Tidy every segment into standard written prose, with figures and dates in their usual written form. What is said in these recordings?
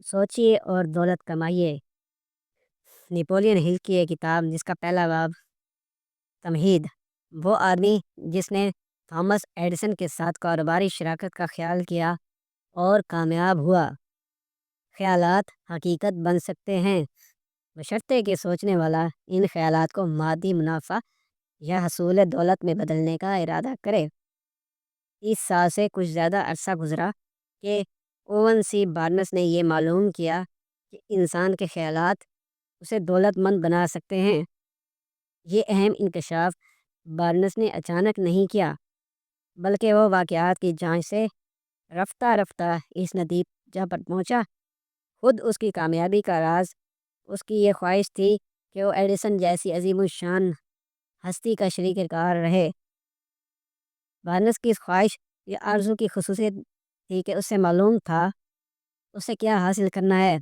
سوچیے اور دولت کمائیے۔ نیپولین ہل کی ایک کتاب جس کا پہلا باب تمہید، وہ آدمی جس نے تھامس ایڈیسن کے ساتھ کاروباری شراکت کا خیال کیا اور کامیاب ہوا۔ خیالات حقیقت بن سکتے ہیں بشرطے کہ سوچنے والا ان خیالات کو مادی منافع یا حصول دولت میں بدلنے کا ارادہ کرے۔ 30 سال سے کچھ زیادہ عرصہ گزرا کہ اوون سی بارنس نے یہ معلوم کیا کہ انسان کے خیالات اسے دولت مند بنا سکتے ہیں۔ یہ اہم انکشاف بارنس نے اچانک نہیں کیا، بلکہ وہ واقعات کی جانچ سے رفتہ رفتہ اس نتیجہ پر پہنچا۔ خود اس کی کامیابی کا راز اس کی یہ خواہش تھی کہ وہ ایڈیسن جیسی عظیم الشان ہستی کا شریک کار رہے۔ بارنس کی اس خواہش یا آرزو کی خصوصیت تھی کہ اسے معلوم تھا اسے کیا حاصل کرنا ہے۔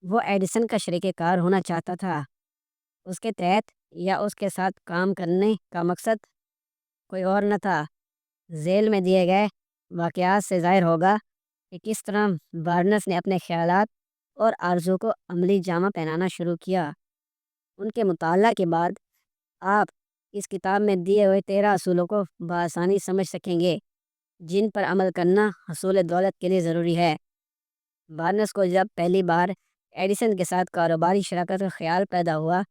وہ ایڈیسن کا شریک کار ہونا چاہتا تھا۔ اس کے تحت یا اس کے ساتھ کام کرنے کا مقصد کوئی اور نہ تھا۔ ذیل میں دیے گئے واقعات سے ظاہر ہوگا کہ کس طرح بارنس نے اپنے خیالات اور آرزو کو عملی جامہ پہنانا شروع کیا۔ ان کے مطالعہ کے بعد آپ اس کتاب میں دیے ہوئے 13 اصولوں کو بآسانی سمجھ سکیں گے جن پر عمل کرنا حصول دولت کے لیے ضروری ہے۔ بارنس کو جب پہلی بار ایڈیسن کے ساتھ کاروباری شراکت کا خیال پیدا ہوا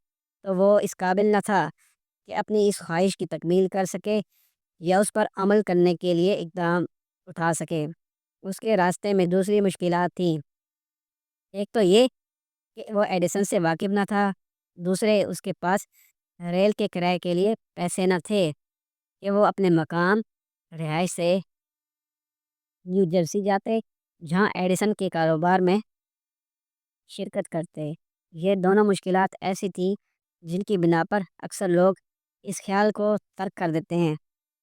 تو وہ اس قابل نہ تھا کہ اپنی اس خواہش کی تکمیل کر سکے یا اس پر عمل کرنے کے لیے اقدام اٹھا سکے۔ اس کے راستے میں دوسری مشکلات تھیں۔ ایک تو یہ کہ وہ ایڈیسن سے واقف نہ تھا، دوسرے اس کے پاس ریل کے کرائے کے لیے پیسے نہ تھے کہ وہ اپنے مقام رہائش سے نیو جرسی جاتے جہاں ایڈیسن کے کاروبار میں شرکت کرتے۔ یہ دونوں مشکلات ایسی تھیں جن کی بنا پر اکثر لوگ اس خیال کو ترک کر دیتے ہیں،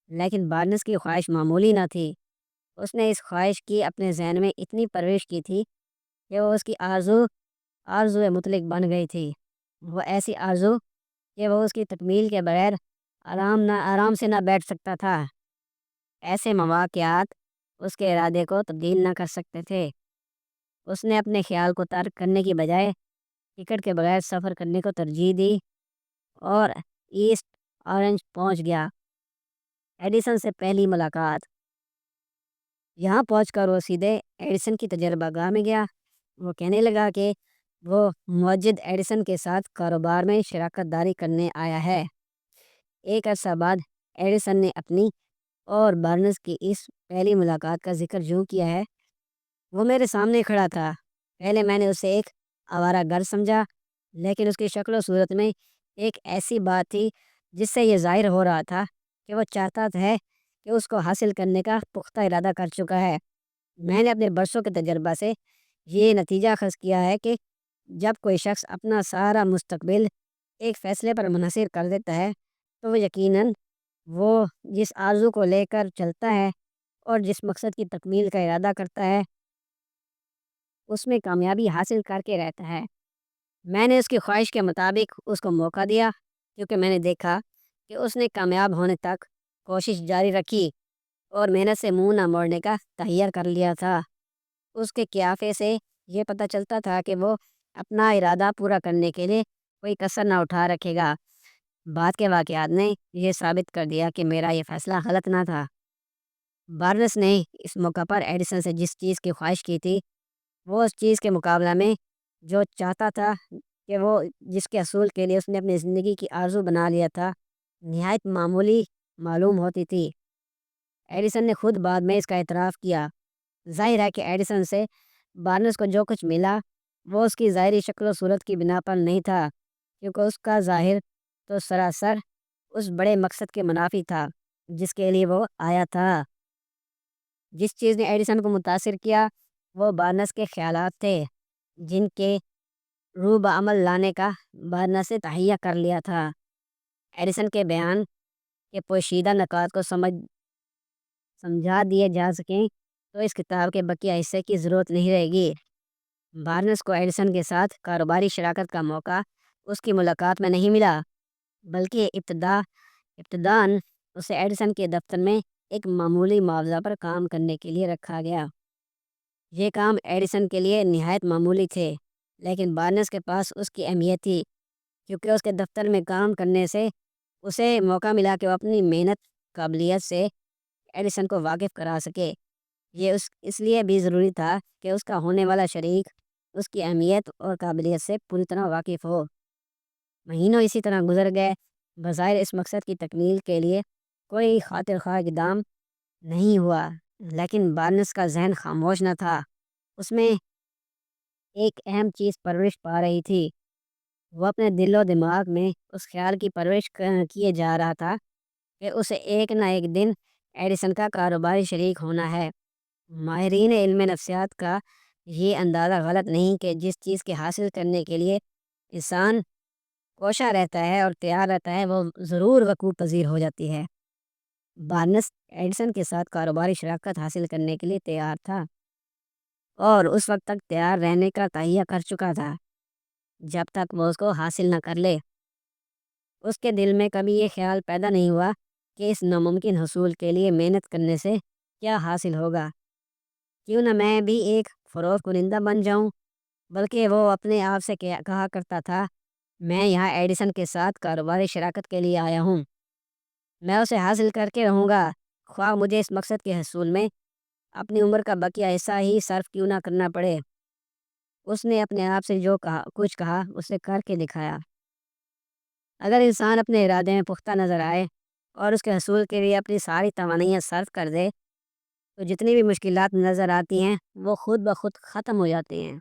لیکن بارنس کی خواہش معمولی نہ تھی۔ اس نے اس خواہش کی اپنے ذہن میں اتنی پرورش کی تھی کہ وہ اس کی آرزو مطلق بن گئی تھی۔ وہ ایسی آرزو کہ وہ اس کی تکمیل کے بغیر آرام سے نہ بیٹھ سکتا تھا۔ ایسے مواقعات اس کے ارادے کو تبدیل نہ کر سکتے تھے۔ اس نے اپنے خیال کو ترک کرنے کی بجائے ٹکٹ کے بغیر سفر کرنے کو ترجیح دی اور ایسٹ آرنج پہنچ گیا۔ ایڈیسن سے پہلی ملاقات۔ یہاں پہنچ کر وہ سیدھے ایڈیسن کی تجربہ گاہ میں گیا۔ وہ کہنے لگا کہ وہ موجد ایڈیسن کے ساتھ کاروبار میں شراکت داری کرنے آیا ہے۔ ایک عرصہ بعد ایڈیسن نے اپنی اور بارنس کی اس پہلی ملاقات کا ذکر یوں کیا ہے: وہ میرے سامنے کھڑا تھا۔ پہلے میں نے اسے ایک آوارہ گر سمجھا، لیکن اس کی شکل و صورت میں ایک ایسی بات تھی جس سے یہ ظاہر ہو رہا تھا کہ وہ چاہتا ہے کہ اس کو حاصل کرنے کا پختہ ارادہ کر چکا ہے۔ میں نے اپنے برسوں کے تجربہ سے یہ نتیجہ اخذ کیا ہے کہ جب کوئی شخص اپنا سارا مستقبل ایک فیصلے پر منحصر کر دیتا ہے تو وہ یقیناً وہ جس آرزو کو لے کر چلتا ہے اور جس مقصد کی تکمیل کا ارادہ کرتا ہے اس میں کامیابی حاصل کر کے رہتا ہے۔ میں نے اس کی خواہش کے مطابق اس کو موقع دیا کیونکہ میں نے دیکھا کہ اس نے کامیاب ہونے تک کوشش جاری رکھی اور محنت سے منہ نہ موڑنے کا تحیر کر لیا تھا۔ اس کے قیافے سے یہ پتہ چلتا تھا کہ وہ اپنا ارادہ پورا کرنے کے لیے کوئی کسر نہ اٹھا رکھے گا۔ بعد کے واقعات نے یہ ثابت کر دیا کہ میرا یہ فیصلہ غلط نہ تھا۔ بارنس نے اس موقع پر ایڈیسن سے جس چیز کی خواہش کی تھی وہ اس چیز کے مقابلہ میں جو چاہتا تھا کہ وہ جس کے حصول کے لیے اس نے اپنی زندگی کی آرزو بنا لیا تھا نہایت معمولی معلوم ہوتی تھی۔ ایڈیسن نے خود بعد میں اس کا اعتراف کیا۔ ظاہر ہے کہ ایڈیسن سے بارنس کو جو کچھ ملا وہ اس کی ظاہری شکل و صورت کی بنا پر نہیں تھا، کیونکہ اس کا ظاہر تو سراسر اس بڑے مقصد کے منافی تھا جس کے لیے وہ آیا تھا۔ جس چیز نے ایڈیسن کو متاثر کیا وہ بارنس کے خیالات تھے جن کے روح بعمل لانے کا بارنس نے تہیہ کر لیا تھا۔ ایڈیسن کے بیان کے پوشیدہ نکات کو سمجھا دیے جا سکیں تو اس کتاب کے بقیہ حصے کی ضرورت نہیں رہے گی۔ بارنس کو ایڈیسن کے ساتھ کاروباری شراکت کا موقع اس کی ملاقات میں نہیں ملا، بلکہ ابتداً اسے ایڈیسن کے دفتر میں ایک معمولی معاوضہ پر کام کرنے کے لیے رکھا گیا۔ یہ کام ایڈیسن کے لیے نہایت معمولی تھے، لیکن بارنس کے پاس اس کی اہمیت تھی، کیونکہ اس کے دفتر میں کام کرنے سے اسے موقع ملا کہ وہ اپنی محنت قابلیت سے ایڈیسن کو واقف کرا سکے۔ یہ اس لیے بھی ضروری تھا کہ اس کا ہونے والا شریک اس کی اہمیت اور قابلیت سے پوری طرح واقف ہو۔ مہینوں اسی طرح گزر گئے، بظاہر اس مقصد کی تکمیل کے لیے کوئی خاطر خواہ اقدام نہیں ہوا، لیکن بارنس کا ذہن خاموش نہ تھا۔ اس میں ایک اہم چیز پرورش پا رہی تھی۔ وہ اپنے دل و دماغ میں اس خیال کی پرورش کیے جا رہا تھا کہ اسے ایک نہ ایک دن ایڈیسن کا کاروباری شریک ہونا ہے۔ ماہرین علم نفسیات کا یہ اندازہ غلط نہیں کہ جس چیز کے حاصل کرنے کے لیے انسان کوشاں رہتا ہے اور تیار رہتا ہے، وہ ضرور وقوع پذیر ہو جاتی ہے۔ بارنس ایڈیسن کے ساتھ کاروباری شراکت حاصل کرنے کے لیے تیار تھا، اور اس وقت تک تیار رہنے کا تہیہ کر چکا تھا جب تک وہ اس کو حاصل نہ کر لے۔ اس کے دل میں کبھی یہ خیال پیدا نہیں ہوا کہ اس ناممکن حصول کے لیے محنت کرنے سے کیا حاصل ہوگا، کیوں نہ میں بھی ایک فروخت کنندہ بن جاؤں۔ بلکہ وہ اپنے آپ سے کہا کرتا تھا، میں یہاں ایڈیسن کے ساتھ کاروباری شراکت کے لیے آیا ہوں، میں اسے حاصل کر کے رہوں گا، خواہ مجھے اس مقصد کے حصول میں اپنی عمر کا بقیہ حصہ ہی صرف کیوں نہ کرنا پڑے۔ اس نے اپنے آپ سے جو کچھ کہا اسے کر کے دکھایا۔ اگر انسان اپنے ارادے میں پختہ نظر آئے اور اس کے حصول کے لیے اپنی ساری توانائیاں صرف کر دے تو جتنی بھی مشکلات نظر آتی ہیں وہ خود بخود ختم ہو جاتی ہیں۔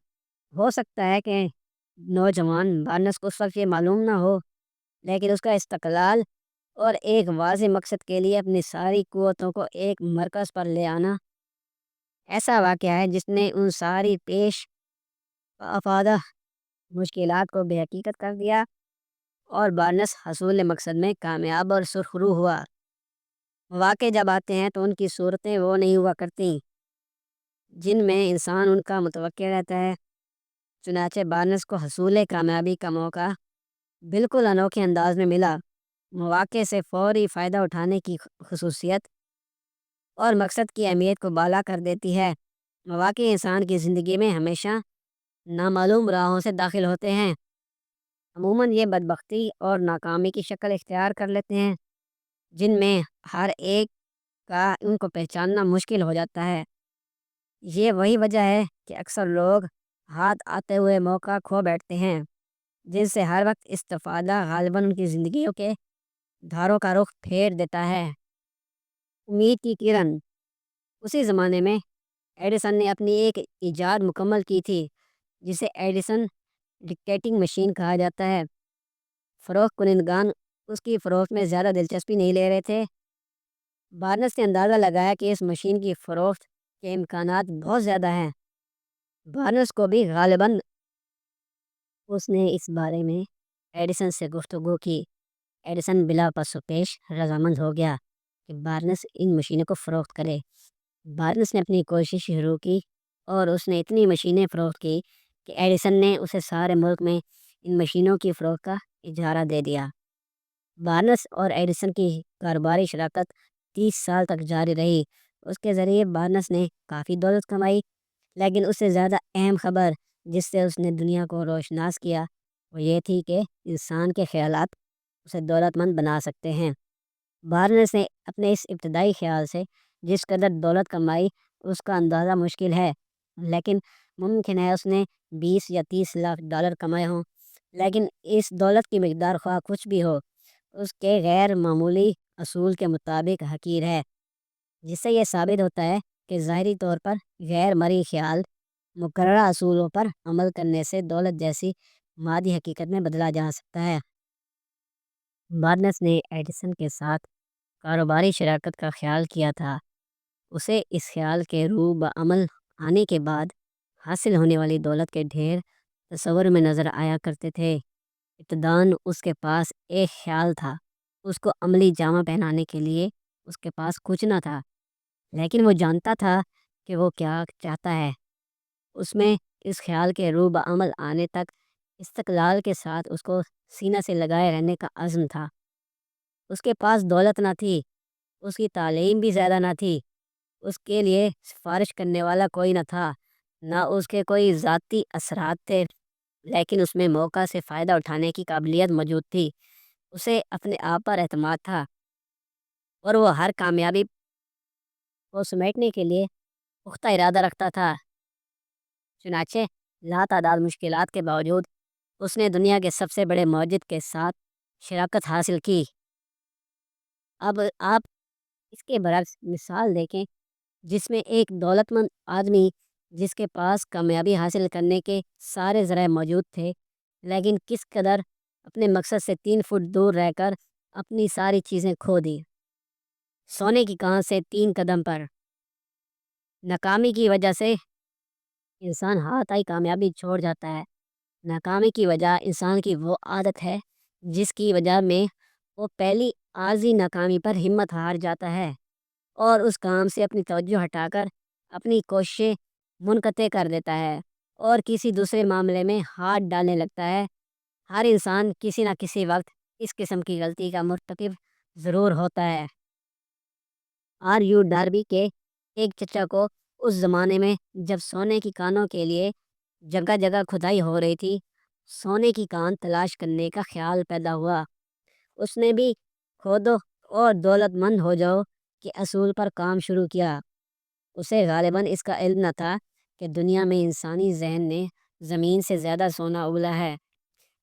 ہو سکتا ہے کہ نوجوان بارنس کو اس وقت یہ معلوم نہ ہو، لیکن اس کا استقلال اور ایک واضح مقصد کے لیے اپنی ساری قوتوں کو ایک مرکز پر لے آنا ایسا واقعہ ہے جس نے ان ساری پیش افادہ مشکلات کو بے حقیقت کر دیا، اور بارنس حصول مقصد میں کامیاب اور سرخرو ہوا۔ واقع جب آتے ہیں تو ان کی صورتیں وہ نہیں ہوا کرتی جن میں انسان ان کا متوقع رہتا ہے۔ چنانچہ بارنس کو حصول کامیابی کا موقع بالکل انوکھے انداز میں ملا۔ مواقع سے فوری فائدہ اٹھانے کی خصوصیت اور مقصد کی اہمیت کو بالا کر دیتی ہے۔ مواقع انسان کی زندگی میں ہمیشہ نامعلوم راہوں سے داخل ہوتے ہیں۔ عموماً یہ بدبختی اور ناکامی کی شکل اختیار کر لیتے ہیں، جن میں ہر ایک کا ان کو پہچاننا مشکل ہو جاتا ہے۔ یہ وہی وجہ ہے کہ اکثر لوگ ہاتھ آتے ہوئے موقع کھو بیٹھتے ہیں، جن سے ہر وقت استفادہ غالباً ان کی زندگیوں کے دھاروں کا رخ پھیر دیتا ہے۔ امید کی کرن۔ اسی زمانے میں ایڈیسن نے اپنی ایک ایجاد مکمل کی تھی جسے ایڈیسن ڈکٹیٹنگ مشین کہا جاتا ہے۔ فروخت کنندگان اس کی فروخت میں زیادہ دلچسپی نہیں لے رہے تھے۔ بارنس نے اندازہ لگایا کہ اس مشین کی فروخت کے امکانات بہت زیادہ ہیں۔ بارنس کو بھی غالباً اس نے اس بارے میں ایڈیسن سے گفتگو کی۔ ایڈیسن بلا پس و پیش رضامند ہو گیا کہ بارنس ان مشینوں کو فروخت کرے۔ بارنس نے اپنی کوشش شروع کی اور اس نے اتنی مشینیں فروخت کی کہ ایڈیسن نے اسے سارے ملک میں ان مشینوں کی فروخت کا اجارہ دے دیا۔ بارنس اور ایڈیسن کی کاروباری شراکت 30 سال تک جاری رہی۔ اس کے ذریعے بارنس نے کافی دولت کمائی، لیکن اس سے زیادہ اہم خبر جس سے اس نے دنیا کو روشناس کیا وہ یہ تھی کہ انسان کے خیالات اسے دولت مند بنا سکتے ہیں۔ بارنس نے اپنے اس ابتدائی خیال سے جس قدر دولت کمائی اس کا اندازہ مشکل ہے، لیکن ممکن ہے اس نے 20 یا 30 لاکھ ڈالر کمائے ہوں، لیکن اس دولت کی مقدار خواہ کچھ بھی ہو اس کے غیر معمولی اصول کے مطابق حقیر ہے، جس سے یہ ثابت ہوتا ہے کہ ظاہری طور پر غیر مرئی خیال مقررہ اصولوں پر عمل کرنے سے دولت جیسی مادی حقیقت میں بدلا جا سکتا ہے۔ بارنس نے ایڈیسن کے ساتھ کاروباری شراکت کا خیال کیا تھا۔ اسے اس خیال کے روح بعمل آنے کے بعد حاصل ہونے والی دولت کے ڈھیر تصور میں نظر آیا کرتے تھے۔ ابتداً اس کے پاس ایک خیال تھا، اس کو عملی جامہ پہنانے کے لیے اس کے پاس کچھ نہ تھا، لیکن وہ جانتا تھا کہ وہ کیا چاہتا ہے۔ اس میں اس خیال کے روح بعمل آنے تک استقلال کے ساتھ اس کو سینہ سے لگائے رہنے کا عزم تھا۔ اس کے پاس دولت نہ تھی، اس کی تعلیم بھی زیادہ نہ تھی، اس کے لیے سفارش کرنے والا کوئی نہ تھا، نہ اس کے کوئی ذاتی اثرات تھے، لیکن اس میں موقع سے فائدہ اٹھانے کی قابلیت موجود تھی۔ اسے اپنے آپ پر اعتماد تھا اور وہ ہر کامیابی کو سمیٹنے کے لیے پختہ ارادہ رکھتا تھا۔ چنانچہ لاتعداد مشکلات کے باوجود اس نے دنیا کے سب سے بڑے معجد کے ساتھ شراکت حاصل کی۔ اب آپ اس کے برعکس مثال دیکھیں، جس میں ایک دولت مند آدمی جس کے پاس کامیابی حاصل کرنے کے سارے ذرائع موجود تھے، لیکن کس قدر اپنے مقصد سے 3 فٹ دور رہ کر اپنی ساری چیزیں کھو دی۔ سونے کی کان سے 3 قدم پر۔ ناکامی کی وجہ سے انسان ہاتھ آئی کامیابی چھوڑ جاتا ہے۔ ناکامی کی وجہ انسان کی وہ عادت ہے جس کی وجہ میں وہ پہلی عارضی ناکامی پر ہمت ہار جاتا ہے اور اس کام سے اپنی توجہ ہٹا کر اپنی کوششیں منقطع کر دیتا ہے اور کسی دوسرے معاملے میں ہاتھ ڈالنے لگتا ہے۔ ہر انسان کسی نہ کسی وقت اس قسم کی غلطی کا مرتکب ضرور ہوتا ہے۔ ڈاربی کے ایک چچا کو اس زمانے میں جب سونے کی کانوں کے لیے جگہ جگہ کھدائی ہو رہی تھی، سونے کی کان تلاش کرنے کا خیال پیدا ہوا۔ اس نے بھی کھودو اور دولت مند ہو جاؤ کے اصول پر کام شروع کیا۔ اسے غالباً اس کا علم نہ تھا کہ دنیا میں انسانی ذہن نے زمین سے زیادہ سونا اگلا ہے۔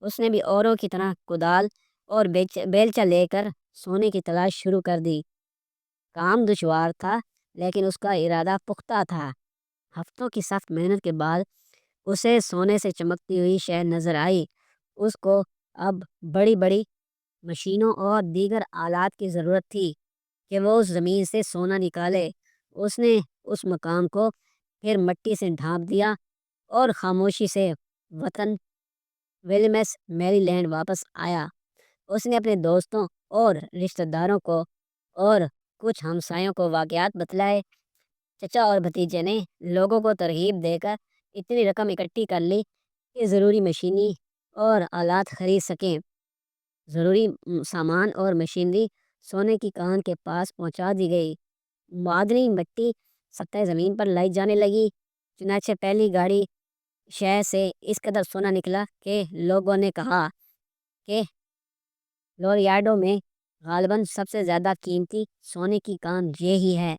اس نے بھی اوروں کی طرح کدال اور بیلچہ لے کر سونے کی تلاش شروع کر دی۔ کام دشوار تھا لیکن اس کا ارادہ پختہ تھا۔ ہفتوں کی سخت محنت کے بعد اسے سونے سے چمکتی ہوئی شے نظر آئی۔ اس کو اب بڑی بڑی مشینوں اور دیگر آلات کی ضرورت تھی کہ وہ اس زمین سے سونا نکالے۔ اس نے اس مقام کو پھر مٹی سے ڈھانپ دیا اور خاموشی سے وطن ویلمس میری لینڈ واپس آیا۔ اس نے اپنے دوستوں اور رشتہ داروں کو اور کچھ ہمسایوں کو واقعات بتلائے۔ چچا اور بھتیجے نے لوگوں کو ترغیب دے کر اتنی رقم اکٹھی کر لی کہ ضروری مشینی اور آلات خرید سکیں۔ ضروری سامان اور مشینری سونے کی کان کے پاس پہنچا دی گئی۔ معدنی مٹی سطح زمین پر لائی جانے لگی۔ چنانچہ پہلی گاڑی شے سے اس قدر سونا نکلا کہ لوگوں نے کہا کہ لوریاڈو میں غالباً سب سے زیادہ قیمتی سونے کی کان یہی ہے،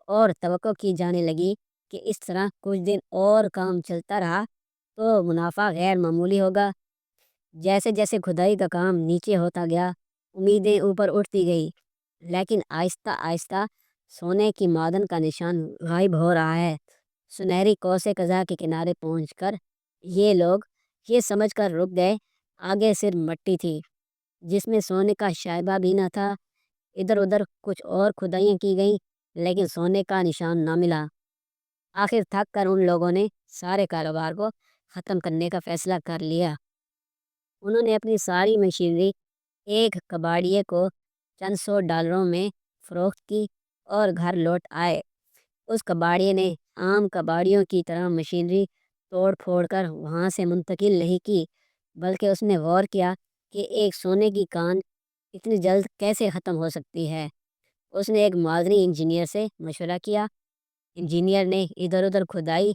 اور توقع کی جانے لگی کہ اس طرح کچھ دن اور کام چلتا رہا تو منافع غیر معمولی ہوگا۔ جیسے جیسے کھدائی کا کام نیچے ہوتا گیا، امیدیں اوپر اٹھتی گئی، لیکن آہستہ آہستہ سونے کی معدن کا نشان غائب ہو رہا ہے۔ سنہری قوس قزح کے کنارے پہنچ کر یہ لوگ یہ سمجھ کر رک گئے آگے صرف مٹی تھی جس میں سونے کا شائبہ بھی نہ تھا۔ ادھر ادھر کچھ اور کھدائیاں کی گئیں لیکن سونے کا نشان نہ ملا۔ آخر تھک کر ان لوگوں نے سارے کاروبار کو ختم کرنے کا فیصلہ کر لیا۔ انہوں نے اپنی ساری مشینری ایک کباڑیے کو چند $100 میں فروخت کی اور گھر لوٹ آئے۔ اس کباڑیے نے عام کباڑیوں کی طرح مشینری توڑ پھوڑ کر وہاں سے منتقل نہیں کی، بلکہ اس نے غور کیا کہ ایک سونے کی کان اتنی جلد کیسے ختم ہو سکتی ہے۔ اس نے ایک معدنی انجینئر سے مشورہ کیا۔ انجینئر نے ادھر ادھر کھدائی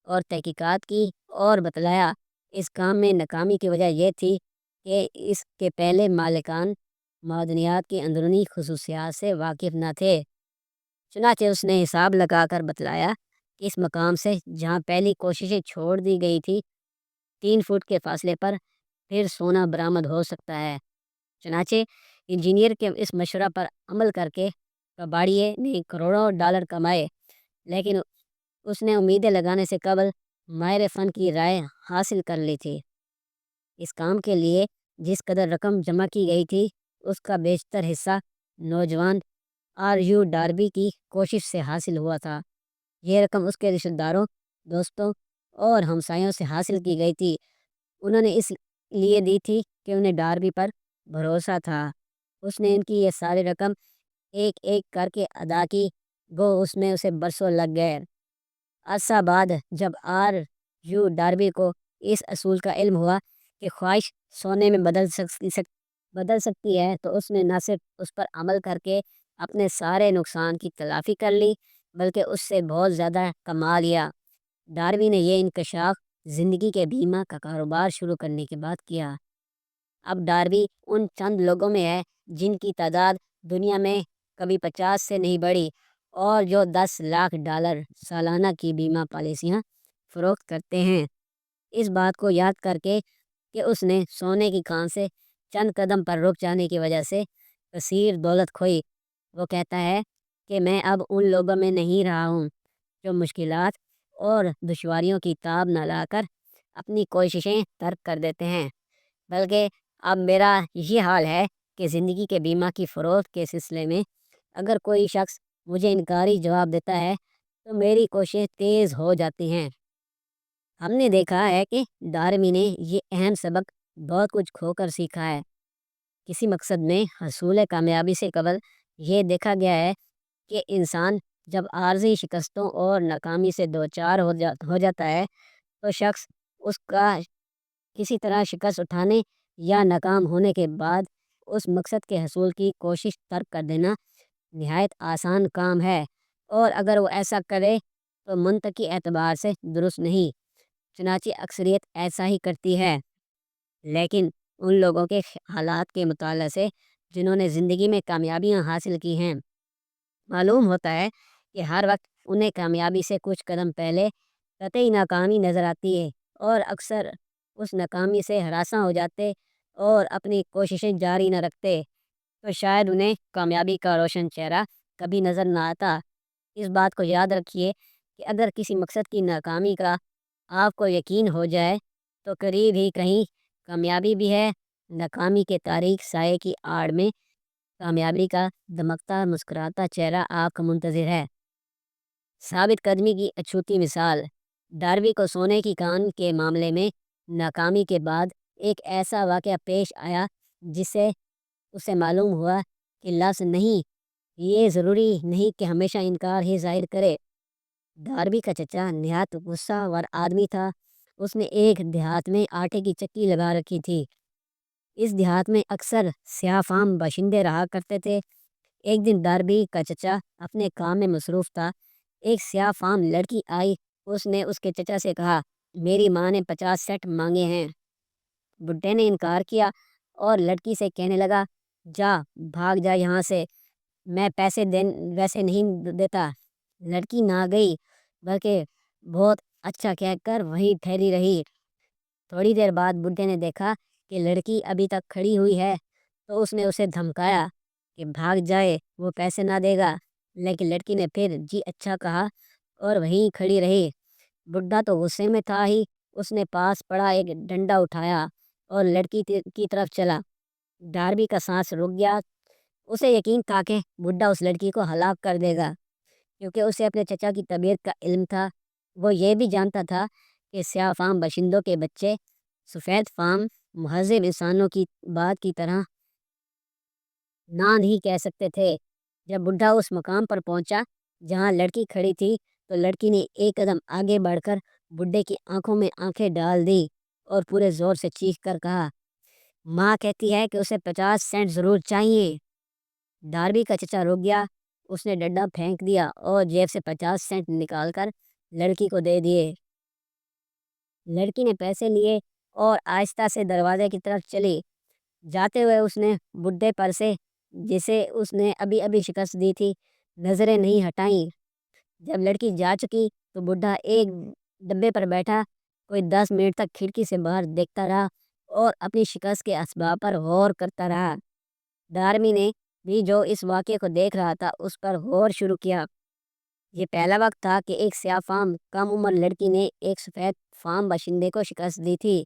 اور تحقیقات کی اور بتلایا اس کام میں ناکامی کی وجہ یہ تھی کہ اس کے پہلے مالکان معدنیات کی اندرونی خصوصیات سے واقف نہ تھے۔ چنانچہ اس نے حساب لگا کر بتلایا کہ اس مقام سے جہاں پہلی کوششیں چھوڑ دی گئی تھی 3 فٹ کے فاصلے پر پھر سونا برآمد ہو سکتا ہے۔ چنانچہ انجینئر کے اس مشورہ پر عمل کر کے کباڑیے نے کروڑوں ڈالر کمائے، لیکن اس نے امیدیں لگانے سے قبل ماہر فن کی رائے حاصل کر لی تھی۔ اس کام کے لیے جس قدر رقم جمع کی گئی تھی اس کا بیشتر حصہ نوجوان ڈاربی کی کوشش سے حاصل ہوا تھا۔ یہ رقم اس کے رشتہ داروں، دوستوں اور ہمسایوں سے حاصل کی گئی تھی۔ انہوں نے اس لیے دی تھی کہ انہیں ڈاربی پر بھروسہ تھا۔ اس نے ان کی یہ ساری رقم ایک ایک کر کے ادا کی، گو اس میں اسے برسوں لگ گئے۔ عرصہ بعد جب ڈاربی کو اس اصول کا علم ہوا کہ خواہش سونے میں بدل سکتی ہے تو اس نے نہ صرف اس پر عمل کر کے اپنے سارے نقصان کی تلافی کر لی بلکہ اس سے بہت زیادہ کما لیا۔ ڈاروی نے یہ انکشاف زندگی کے بیمہ کا کاروبار شروع کرنے کے بعد کیا۔ اب ڈاروی ان چند لوگوں میں ہے جن کی تعداد دنیا میں کبھی 50 سے نہیں بڑھی اور جو $10 لاکھ سالانہ کی بیمہ پالیسیاں فروخت کرتے ہیں۔ اس بات کو یاد کر کے کہ اس نے سونے کی کان سے چند قدم پر رک جانے کی وجہ سے کثیر دولت کھوئی، وہ کہتا ہے کہ میں اب ان لوگوں میں نہیں رہا ہوں جو مشکلات اور دشواریوں کی تاب نہ لا کر اپنی کوششیں ترک کر دیتے ہیں، بلکہ اب میرا یہ حال ہے کہ زندگی کے بیمہ کی فروخت کے سلسلے میں اگر کوئی شخص مجھے انکاری جواب دیتا ہے تو میری کوششیں تیز ہو جاتی ہیں۔ ہم نے دیکھا ہے کہ ڈاروی نے یہ اہم سبق بہت کچھ کھو کر سیکھا ہے۔ کسی مقصد میں حصول کامیابی سے قبل یہ دیکھا گیا ہے کہ انسان جب عارضی شکستوں اور ناکامی سے دوچار ہو جاتا ہے تو شخص اس کا کسی طرح شکست اٹھانے یا ناکام ہونے کے بعد اس مقصد کے حصول کی کوشش ترک کر دینا نہایت آسان کام ہے، اور اگر وہ ایسا کرے تو منطقی اعتبار سے درست نہیں، چنانچہ اکثریت ایسا ہی کرتی ہے۔ لیکن ان لوگوں کے حالات کے مطالعے سے جنہوں نے زندگی میں کامیابیاں حاصل کی ہیں معلوم ہوتا ہے کہ ہر وقت انہیں کامیابی سے کچھ قدم پہلے قطعی ناکامی نظر آتی ہے، اور اکثر اس ناکامی سے ہراساں ہو جاتے اور اپنی کوششیں جاری نہ رکھتے تو شاید انہیں کامیابی کا روشن چہرہ کبھی نظر نہ آتا۔ اس بات کو یاد رکھیے کہ اگر کسی مقصد کی ناکامی کا آپ کو یقین ہو جائے تو قریب ہی کہیں کامیابی بھی ہے۔ ناکامی کے تاریک سائے کی آڑ میں کامیابی کا دمکتا مسکراتا چہرہ آپ کا منتظر ہے۔ ثابت قدمی کی اچھوتی مثال، ڈاروی کو سونے کی کان کے معاملے میں ناکامی کے بعد ایک ایسا واقعہ پیش آیا جس سے اسے معلوم ہوا کہ لفظ نہیں، یہ ضروری نہیں کہ ہمیشہ انکار ہی ظاہر کرے۔ ڈاروی کا چچا نہایت غصہ ور آدمی تھا۔ اس نے ایک دیہات میں آٹے کی چکی لگا رکھی تھی۔ اس دیہات میں اکثر سیاہ فام باشندے رہا کرتے تھے۔ ایک دن ڈاروی کا چچا اپنے کام میں مصروف تھا۔ ایک سیاہ فام لڑکی آئی، اس نے اس کے چچا سے کہا، میری ماں نے 50 سینٹ مانگے ہیں۔ بڈھے نے انکار کیا اور لڑکی سے کہنے لگا، جا بھاگ جا یہاں سے، میں پیسے ویسے نہیں دیتا۔ لڑکی نہ گئی بلکہ بہت اچھا کہہ کر وہیں ٹھہری رہی۔ تھوڑی دیر بعد بڈھے نے دیکھا کہ لڑکی ابھی تک کھڑی ہوئی ہے تو اس نے اسے دھمکایا کہ بھاگ جائے، وہ پیسے نہ دے گا، لیکن لڑکی نے پھر جی اچھا کہا اور وہیں کھڑی رہی۔ بڈھا تو غصے میں تھا ہی، اس نے پاس پڑا ایک ڈنڈا اٹھایا اور لڑکی کی طرف چلا۔ ڈاروی کا سانس رک گیا۔ اسے یقین تھا کہ بڈھا اس لڑکی کو ہلاک کر دے گا، کیونکہ اسے اپنے چچا کی طبیعت کا علم تھا۔ وہ یہ بھی جانتا تھا کہ سیاہ فام باشندوں کے بچے سفید فام مہذب انسانوں کی بات کی طرح نہ نہیں کہہ سکتے تھے۔ جب بڈھا اس مقام پر پہنچا جہاں لڑکی کھڑی تھی تو لڑکی نے ایک قدم آگے بڑھ کر بڈھے کی آنکھوں میں آنکھیں ڈال دی اور پورے زور سے چیخ کر کہا، ماں کہتی ہے کہ اسے 50 سینٹ ضرور چاہیے۔ ڈاروی کا چچا رک گیا۔ اس نے ڈنڈا پھینک دیا اور جیب سے 50 سینٹ نکال کر لڑکی کو دے دیے۔ لڑکی نے پیسے لیے اور آہستہ سے دروازے کی طرف چلی۔ جاتے ہوئے اس نے بڈھے پر سے، جسے اس نے ابھی ابھی شکست دی تھی، نظریں نہیں ہٹائیں۔ جب لڑکی جا چکی تو بڈھا ایک ڈبے پر بیٹھا کوئی 10 منٹ تک کھڑکی سے باہر دیکھتا رہا اور اپنی شکست کے اسباب پر غور کرتا رہا۔ ڈاروی نے بھی جو اس واقعے کو دیکھ رہا تھا اس پر غور شروع کیا۔ یہ پہلا وقت تھا کہ ایک سیاہ فام کم عمر لڑکی نے ایک سفید فام باشندے کو شکست دی تھی۔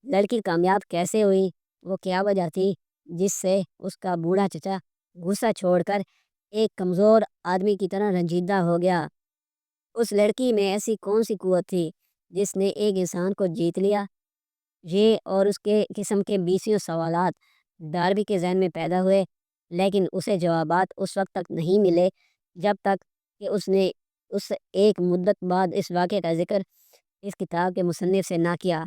لڑکی کامیاب کیسے ہوئی؟ وہ کیا وجہ تھی جس سے اس کا بوڑھا چچا غصہ چھوڑ کر ایک کمزور آدمی کی طرح رنجیدہ ہو گیا؟ اس لڑکی میں ایسی کون سی قوت تھی جس نے ایک انسان کو جیت لیا؟ یہ اور اس کے قسم کے 20 سوالات ڈاروی کے ذہن میں پیدا ہوئے، لیکن اسے جوابات اس وقت تک نہیں ملے جب تک کہ اس نے اس ایک مدت بعد اس واقعے کا ذکر اس کتاب کے مصنف سے نہ کیا۔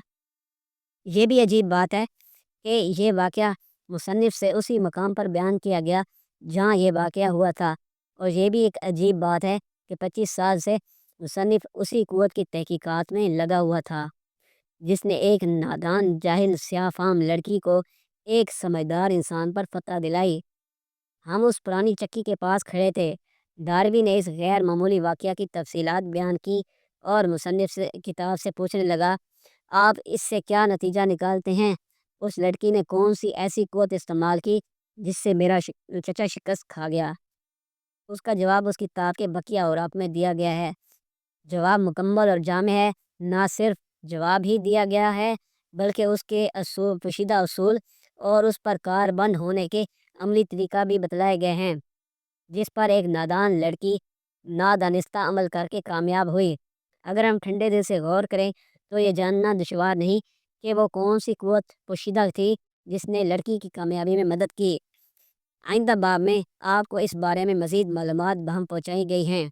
یہ بھی عجیب بات ہے کہ یہ واقعہ مصنف سے اسی مقام پر بیان کیا گیا جہاں یہ واقعہ ہوا تھا، اور یہ بھی ایک عجیب بات ہے کہ 25 سال سے مصنف اسی قوت کی تحقیقات میں لگا ہوا تھا جس نے ایک نادان جاہل سیاہ فام لڑکی کو ایک سمجھدار انسان پر فتح دلائی۔ ہم اس پرانی چکی کے پاس کھڑے تھے۔ ڈاربی نے اس غیر معمولی واقعہ کی تفصیلات بیان کی اور مصنف سے کتاب سے پوچھنے لگا، آپ اس سے کیا نتیجہ نکالتے ہیں؟ اس لڑکی نے کون سی ایسی قوت استعمال کی جس سے میرا چچا شکست کھا گیا؟ اس کا جواب اس کتاب کے بقیہ اوراق میں دیا گیا ہے۔ جواب مکمل اور جامع ہے۔ نہ صرف جواب ہی دیا گیا ہے بلکہ اس کے پوشیدہ اصول اور اس پر کار بند ہونے کے عملی طریقہ بھی بتلائے گئے ہیں جس پر ایک نادان لڑکی نادانستہ عمل کر کے کامیاب ہوئی۔ اگر ہم ٹھنڈے دل سے غور کریں تو یہ جاننا دشوار نہیں کہ وہ کون سی قوت پوشیدہ تھی جس نے لڑکی کی کامیابی میں مدد کی۔ آئندہ باب میں آپ کو اس بارے میں مزید معلومات بہم پہنچائی گئی ہیں۔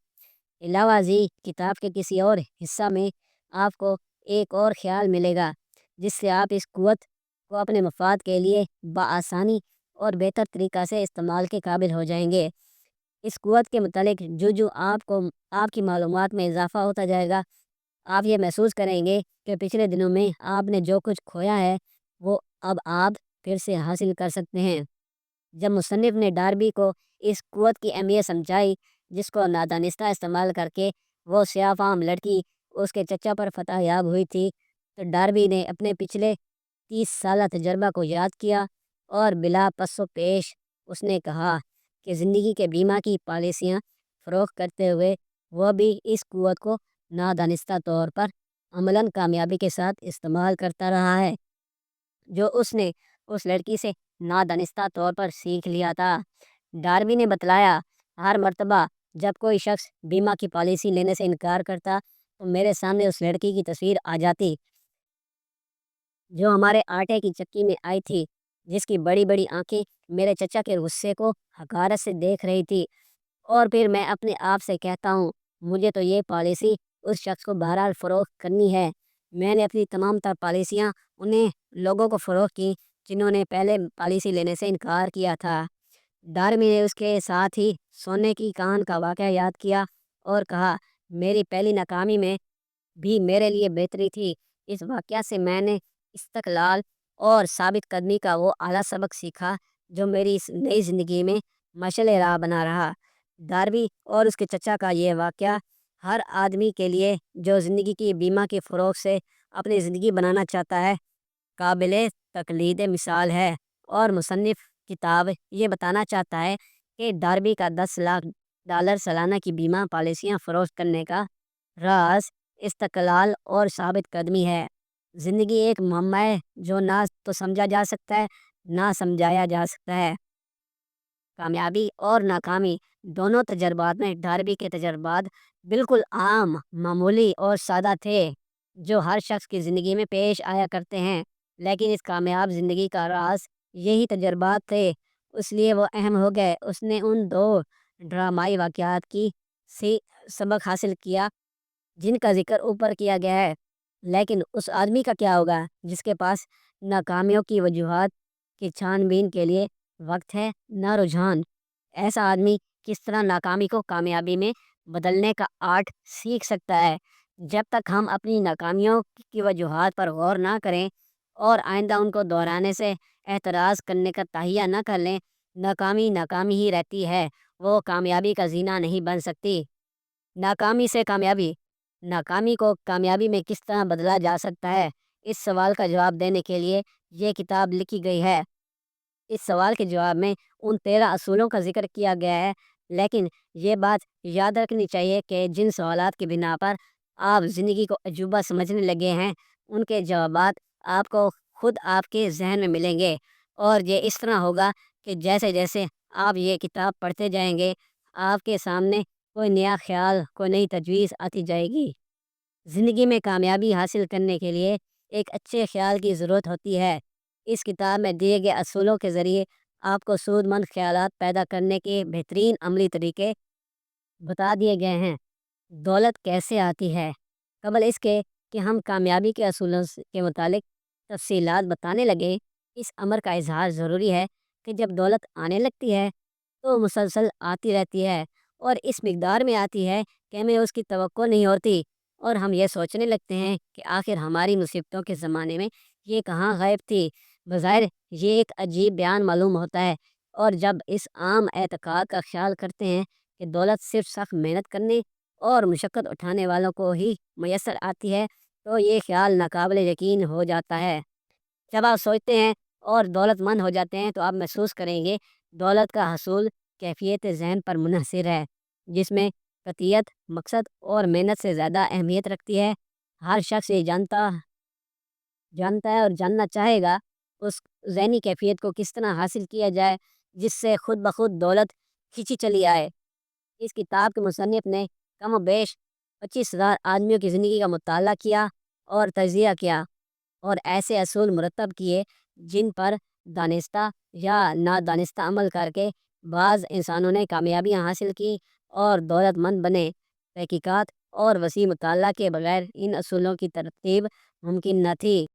علاوہ ازیں کتاب کے کسی اور حصہ میں آپ کو ایک اور خیال ملے گا جس سے آپ اس قوت کو اپنے مفاد کے لیے بآسانی اور بہتر طریقہ سے استعمال کے قابل ہو جائیں گے۔ اس قوت کے متعلق جو آپ کی معلومات میں اضافہ ہوتا جائے گا، آپ یہ محسوس کریں گے کہ پچھلے دنوں میں آپ نے جو کچھ کھویا ہے وہ اب آپ پھر سے حاصل کر سکتے ہیں۔ جب مصنف نے ڈاربی کو اس قوت کی اہمیت سمجھائی جس کو نادانستہ استعمال کر کے وہ سیاہ فام لڑکی اس کے چچا پر فتح یاب ہوئی تھی، تو ڈاربی نے اپنے پچھلے 30 سالہ تجربہ کو یاد کیا اور بلا پس و پیش اس نے کہا کہ زندگی کے بیمہ کی پالیسیاں فروخت کرتے ہوئے وہ بھی اس قوت کو نادانستہ طور پر عملاً کامیابی کے ساتھ استعمال کرتا رہا ہے جو اس نے اس لڑکی سے نادانستہ طور پر سیکھ لیا تھا۔ ڈاربی نے بتلایا، ہر مرتبہ جب کوئی شخص بیمہ کی پالیسی لینے سے انکار کرتا تو میرے سامنے اس لڑکی کی تصویر آ جاتی جو ہمارے آٹے کی چکی میں آئی تھی، جس کی بڑی بڑی آنکھیں میرے چچا کے غصے کو حقارت سے دیکھ رہی تھی، اور پھر میں اپنے آپ سے کہتا ہوں مجھے تو یہ پالیسی اس شخص کو بہرحال فروخت کرنی ہے۔ میں نے اپنی تمام تر پالیسیاں انہیں لوگوں کو فروخت کی جنہوں نے پہلے پالیسی لینے سے انکار کیا تھا۔ ڈاربی نے اس کے ساتھ ہی سونے کی کان کا واقعہ یاد کیا اور کہا، میری پہلی ناکامی میں بھی میرے لیے بہتری تھی۔ اس واقعہ سے میں نے استقلال اور ثابت قدمی کا وہ اعلیٰ سبق سیکھا جو میری اس نئی زندگی میں مشعل راہ بنا رہا۔ ڈاربی اور اس کے چچا کا یہ واقعہ ہر آدمی کے لیے جو زندگی کی بیمہ کے فروغ سے اپنی زندگی بنانا چاہتا ہے قابل تقلید مثال ہے، اور مصنف کتاب یہ بتانا چاہتا ہے کہ ڈاربی کا $10 لاکھ سالانہ کی بیمہ پالیسیاں فروخت کرنے کا راز استقلال اور ثابت قدمی ہے۔ زندگی ایک معمہ ہے جو نہ تو سمجھا جا سکتا ہے نہ سمجھایا جا سکتا ہے۔ کامیابی اور ناکامی دونوں تجربات میں ڈاربی کے تجربات بالکل عام، معمولی اور سادہ تھے جو ہر شخص کی زندگی میں پیش آیا کرتے ہیں، لیکن اس کامیاب زندگی کا راز یہی تجربات تھے، اس لیے وہ اہم ہو گئے۔ اس نے ان دو ڈرامائی واقعات کی سبق حاصل کیا جن کا ذکر اوپر کیا گیا ہے، لیکن اس آدمی کا کیا ہوگا جس کے پاس ناکامیوں کی وجوہات کی چھان بین کے لیے وقت ہے نہ رجحان؟ ایسا آدمی کس طرح ناکامی کو کامیابی میں بدلنے کا آرٹ سیکھ سکتا ہے؟ جب تک ہم اپنی ناکامیوں کی وجوہات پر غور نہ کریں اور آئندہ ان کو دہرانے سے اعتراض کرنے کا تہیہ نہ کر لیں، ناکامی ناکامی ہی رہتی ہے، وہ کامیابی کا زینہ نہیں بن سکتی۔ ناکامی سے کامیابی، ناکامی کو کامیابی میں کس طرح بدلا جا سکتا ہے؟ اس سوال کا جواب دینے کے لیے یہ کتاب لکھی گئی ہے۔ اس سوال کے جواب میں ان 13 اصولوں کا ذکر کیا گیا ہے، لیکن یہ بات یاد رکھنی چاہیے کہ جن سوالات کی بنا پر آپ زندگی کو عجوبہ سمجھنے لگے ہیں ان کے جوابات آپ کو خود آپ کے ذہن میں ملیں گے، اور یہ اس طرح ہوگا کہ جیسے جیسے آپ یہ کتاب پڑھتے جائیں گے آپ کے سامنے کوئی نیا خیال، کوئی نئی تجویز آتی جائے گی۔ زندگی میں کامیابی حاصل کرنے کے لیے ایک اچھے خیال کی ضرورت ہوتی ہے۔ اس کتاب میں دیے گئے اصولوں کے ذریعے آپ کو سود مند خیالات پیدا کرنے کے بہترین عملی طریقے بتا دیے گئے ہیں۔ دولت کیسے آتی ہے؟ قبل اس کے کہ ہم کامیابی کے اصولوں کے متعلق تفصیلات بتانے لگیں، اس امر کا اظہار ضروری ہے کہ جب دولت آنے لگتی ہے تو مسلسل آتی رہتی ہے اور اس مقدار میں آتی ہے کہ ہمیں اس کی توقع نہیں ہوتی، اور ہم یہ سوچنے لگتے ہیں کہ آخر ہماری مصیبتوں کے زمانے میں یہ کہاں غائب تھی۔ بظاہر یہ ایک عجیب بیان معلوم ہوتا ہے، اور جب اس عام اعتقاد کا خیال کرتے ہیں کہ دولت صرف سخت محنت کرنے اور مشقت اٹھانے والوں کو ہی میسر آتی ہے، تو یہ خیال ناقابل یقین ہو جاتا ہے۔ جب آپ سوچتے ہیں اور دولت مند ہو جاتے ہیں تو آپ محسوس کریں گے دولت کا حصول کیفیت ذہن پر منحصر ہے، جس میں قطعیت، مقصد اور محنت سے زیادہ اہمیت رکھتی ہے۔ ہر شخص یہ جانتا ہے اور جاننا چاہے گا اس ذہنی کیفیت کو کس طرح حاصل کیا جائے جس سے خود بخود دولت کھینچی چلی آئے۔ اس کتاب کے مصنف نے کم و بیش 25,000 آدمیوں کی زندگی کا مطالعہ کیا اور تجزیہ کیا، اور ایسے اصول مرتب کیے جن پر دانستہ یا نادانستہ عمل کر کے بعض انسانوں نے کامیابیاں حاصل کی اور دولت مند بنے۔ تحقیقات اور وسیع مطالعہ کے بغیر ان اصولوں کی ترتیب ممکن نہ تھی۔